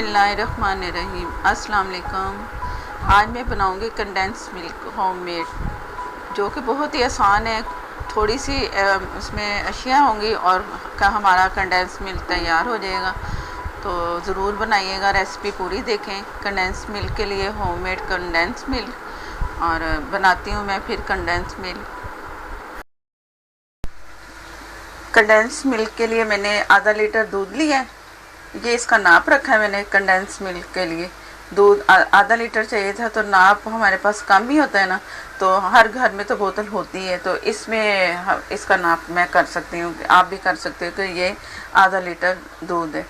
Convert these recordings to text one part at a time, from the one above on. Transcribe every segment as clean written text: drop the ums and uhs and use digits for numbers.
बिस्मिल्लाहिर्रहमानिर्रहीम। अस्सलाम वालेकुम। आज मैं बनाऊंगी कंडेंस मिल्क होममेड, जो कि बहुत ही आसान है। थोड़ी सी उसमें अशिया होंगी और हमारा कंडेंस मिल्क तैयार हो जाएगा। तो ज़रूर बनाइएगा, रेसिपी पूरी देखें। कंडेंस मिल्क के लिए होममेड कंडेंस मिल्क और बनाती हूँ मैं फिर कंडेंस मिल्क। कंडेंस मिल्क के लिए मैंने आधा लीटर दूध लिया है। ये इसका नाप रखा है मैंने कंडेंस मिल्क के लिए। दूध आधा लीटर चाहिए था, तो नाप हमारे पास कम ही होता है ना, तो हर घर में तो बोतल होती है, तो इसमें इसका नाप मैं कर सकती हूँ, आप भी कर सकते हो कि ये आधा लीटर दूध है।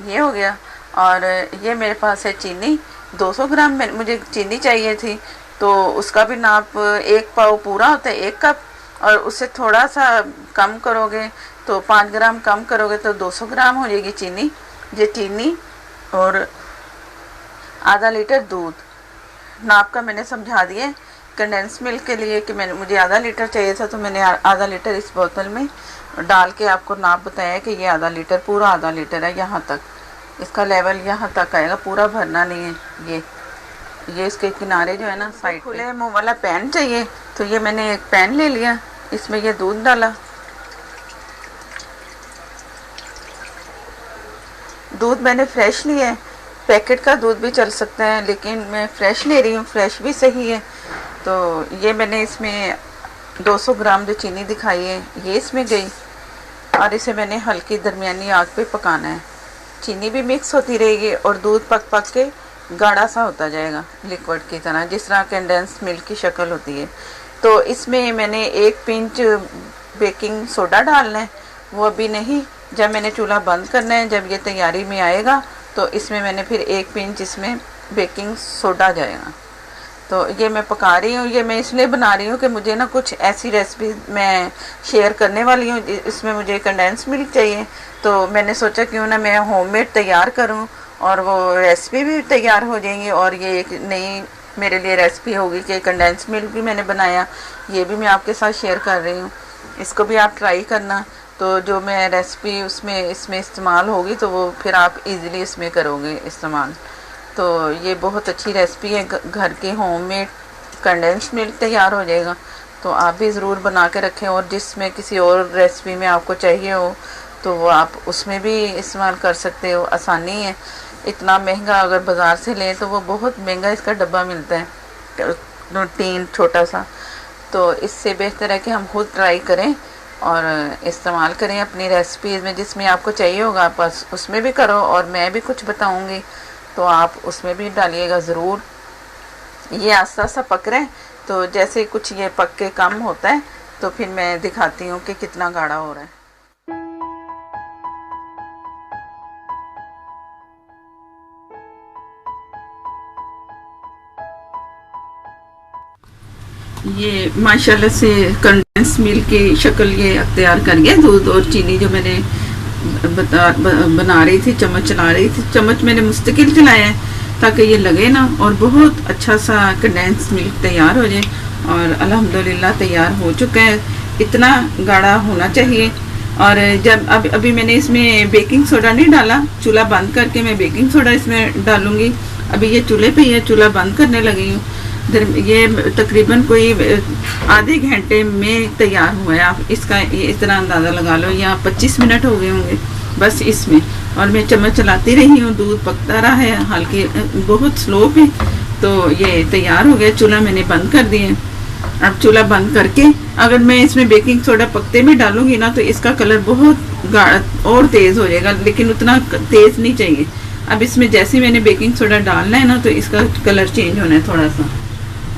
ये हो गया। और ये मेरे पास है चीनी, 200 ग्राम मुझे चीनी चाहिए थी, तो उसका भी नाप 1 पाव पूरा होता है, 1 कप, और उससे थोड़ा सा कम करोगे तो 5 ग्राम कम करोगे तो 200 ग्राम हो जाएगी चीनी। ये चीनी और आधा लीटर दूध, नाप का मैंने समझा दिए। कंडेंस मिल्क के लिए कि मुझे आधा लीटर चाहिए था, तो मैंने आधा लीटर इस बोतल में डाल के आपको नाप बताया कि ये आधा लीटर, पूरा आधा लीटर है। यहाँ तक इसका लेवल यहाँ तक आएगा, पूरा भरना नहीं है। ये इसके किनारे जो है ना साइड, खुले मुँह वाला पैन चाहिए, तो ये मैंने एक पैन ले लिया, इसमें ये दूध डाला। दूध मैंने फ्रेश लिया है, पैकेट का दूध भी चल सकता है, लेकिन मैं फ्रेश ले रही हूँ, फ्रेश भी सही है। तो ये मैंने इसमें 200 ग्राम जो चीनी दिखाई है ये इसमें गई, और इसे मैंने हल्की दरमियानी आग पे पकाना है। चीनी भी मिक्स होती रहेगी और दूध पक पक के गाढ़ा सा होता जाएगा, लिक्विड की तरह, जिस तरह कंडेंस मिल्क की शक्ल होती है। तो इसमें मैंने 1 पिंच बेकिंग सोडा डालना है, वो अभी नहीं, जब मैंने चूल्हा बंद करना है, जब ये तैयारी में आएगा तो इसमें मैंने फिर 1 पिंच इसमें बेकिंग सोडा जाएगा। तो ये मैं पका रही हूँ। ये मैं इसलिए बना रही हूँ कि मुझे ना कुछ ऐसी रेसिपी मैं शेयर करने वाली हूँ, इसमें मुझे कंडेंस मिल्क चाहिए, तो मैंने सोचा क्यों ना मैं होममेड तैयार करूँ और वो रेसिपी भी तैयार हो जाएंगी, और ये एक नई मेरे लिए रेसिपी होगी कि कंडेंस मिल्क भी मैंने बनाया, ये भी मैं आपके साथ शेयर कर रही हूँ। इसको भी आप ट्राई करना। तो जो मैं रेसिपी इसमें इस्तेमाल होगी, तो वो फिर आप इजीली इसमें करोगे इस्तेमाल। तो ये बहुत अच्छी रेसिपी है, घर के होममेड कंडेंस मिल्क तैयार हो जाएगा। तो आप भी ज़रूर बना के रखें, और जिसमें किसी और रेसिपी में आपको चाहिए हो तो वो आप उसमें भी इस्तेमाल कर सकते हो। आसानी है। इतना महंगा अगर बाज़ार से लें तो वो बहुत महंगा इसका डब्बा मिलता है, टीन छोटा सा। तो इससे बेहतर है कि हम खुद ट्राई करें और इस्तेमाल करें अपनी रेसिपीज़ में। जिसमें आपको चाहिए होगा आप बस उसमें भी करो, और मैं भी कुछ बताऊंगी तो आप उसमें भी डालिएगा ज़रूर। ये आस्ता आस्ता पक रहे हैं, तो जैसे कुछ ये पक के कम होता है तो फिर मैं दिखाती हूँ कि कितना गाढ़ा हो रहा है। ये माशाल्लाह से कंडेंस मिल्क की शक्ल ये अख्तियार कर गया। दूध और चीनी जो मैंने बना रही थी, चम्मच चला रही थी, चम्मच मैंने मुस्तकिल चलाया है ताकि ये लगे ना, और बहुत अच्छा सा कंडेंस मिल्क तैयार हो जाए। और अल्हम्दुलिल्लाह तैयार हो चुका है। इतना गाढ़ा होना चाहिए। और जब अभी मैंने इसमें बेकिंग सोडा नहीं डाला, चूल्हा बंद करके मैं बेकिंग सोडा इसमें डालूंगी। अभी ये चूल्हे पे ही है, चूल्हा बंद करने लगी हूँ। ये तकरीबन कोई आधे घंटे में तैयार हुआ है। आप इसका ये इस तरह अंदाज़ा लगा लो, यहाँ 25 मिनट हो गए होंगे बस इसमें। और मैं चम्मच चलाती रही हूँ, दूध पकता रहा है, हल्की बहुत स्लो पे। तो ये तैयार हो गया। चूल्हा मैंने बंद कर दिया। अब चूल्हा बंद करके अगर मैं इसमें बेकिंग सोडा पकते में डालूंगी ना, तो इसका कलर बहुत गाढ़ा और तेज़ हो जाएगा, लेकिन उतना तेज़ नहीं चाहिए। अब इसमें जैसे मैंने बेकिंग सोडा डालना है ना, तो इसका कलर चेंज होना है थोड़ा सा।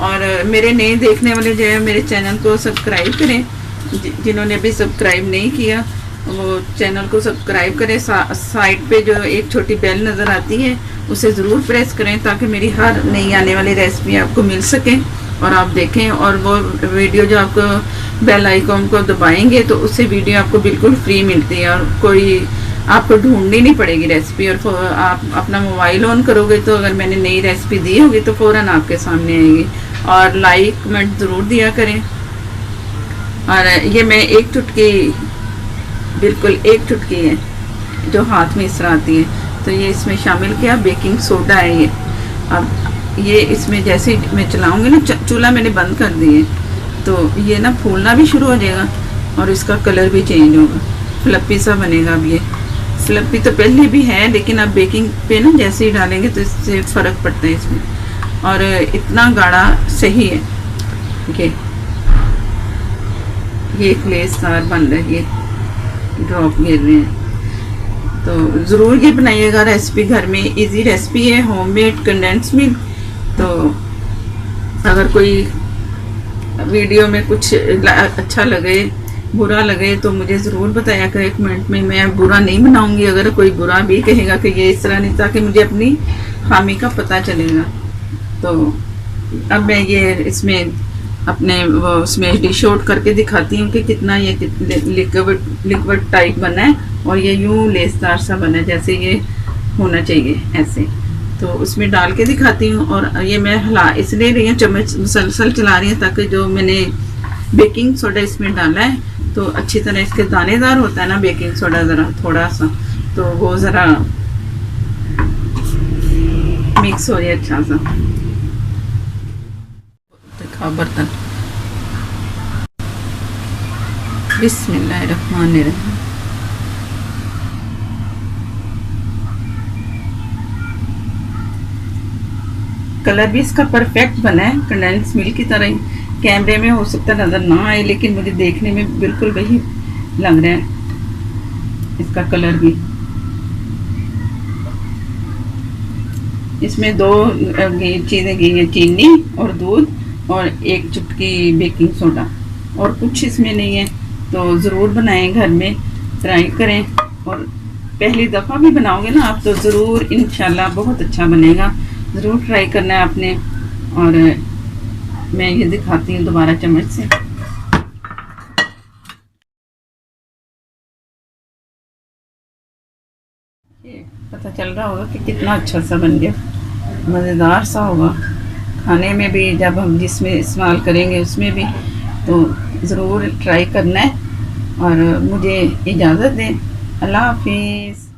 और मेरे नए देखने वाले जो है मेरे चैनल को सब्सक्राइब करें, जिन्होंने अभी सब्सक्राइब नहीं किया वो चैनल को सब्सक्राइब करें। साइड पे जो एक छोटी बेल नज़र आती है उसे ज़रूर प्रेस करें, ताकि मेरी हर नई आने वाली रेसिपी आपको मिल सके और आप देखें। और वो वीडियो जो आपको बेल आइकॉन को दबाएंगे तो उससे वीडियो आपको बिल्कुल फ्री मिलती है, और कोई आपको ढूंढनी नहीं पड़ेगी रेसिपी। और आप अपना मोबाइल ऑन करोगे तो अगर मैंने नई रेसिपी दी होगी तो फ़ौरन आपके सामने आएगी। और लाइक कमेंट ज़रूर दिया करें। और ये मैं एक चुटकी, बिल्कुल एक चुटकी है जो हाथ में इस तरह आती है, तो ये इसमें शामिल किया। बेकिंग सोडा है ये। अब ये इसमें जैसे ही मैं चलाऊँगी ना, चूल्हा मैंने बंद कर दिए, तो ये ना फूलना भी शुरू हो जाएगा और इसका कलर भी चेंज होगा, फ्लपी सा बनेगा। अब ये फ्लपी तो पहले भी है, लेकिन अब बेकिंग पे ना जैसे ही डालेंगे तो इससे फ़र्क पड़ता है इसमें। और इतना गाढ़ा सही है। ये क्लेस्टार बन रही है, ड्रॉप गिर रहे हैं। तो ज़रूर ये बनाइएगा रेसिपी घर में। इजी रेसिपी है, होममेड कंडेंस मिल्क। तो अगर कोई वीडियो में कुछ अच्छा लगे, बुरा लगे, तो मुझे ज़रूर बताया करें कमेंट में। मैं बुरा नहीं बनाऊंगी अगर कोई बुरा भी कहेगा कि ये इस तरह नहीं, ताकि मुझे अपनी खामी का पता चलेगा। तो अब मैं ये इसमें अपने उसमें डिश आउट करके दिखाती हूँ कि कितना ये लिक्विड टाइप बना है और ये यूँ लेसदार सा बना है, जैसे ये होना चाहिए ऐसे। तो उसमें डाल के दिखाती हूँ। और ये मैं हिला इसलिए रही हूँ, चम्मच मुसलसल चला रही हूँ, ताकि जो मैंने बेकिंग सोडा इसमें डाला है तो अच्छी तरह इसके दानेदार होता है ना बेकिंग सोडा, ज़रा थोड़ा सा, तो वो ज़रा मिक्स हो जाए अच्छा सा। देखा बर्तन। बिस्मिल्लाहिर्रहमानिर्रहीम। कलर भी इसका परफेक्ट बना है, कंडेंस मिल्क की तरह ही। कैमरे में हो सकता नज़र ना आए, लेकिन मुझे देखने में बिल्कुल वही लग रहा है इसका कलर भी। इसमें 2 चीज़ें गई हैं, चीनी और दूध और 1 चुटकी बेकिंग सोडा, और कुछ इसमें नहीं है। तो ज़रूर बनाएं, घर में ट्राई करें। और पहली दफ़ा भी बनाओगे ना आप, तो ज़रूर इंशाल्लाह बहुत अच्छा बनेगा। ज़रूर ट्राई करना है आपने। और मैं ये दिखाती हूँ दोबारा चम्मच से। ये पता चल रहा होगा कि कितना अच्छा सा बन गया, मज़ेदार सा होगा खाने में भी, जब हम जिसमें इस्तेमाल करेंगे उसमें भी। तो ज़रूर ट्राई करना है। और मुझे इजाज़त दें। अल्लाह हाफिज़।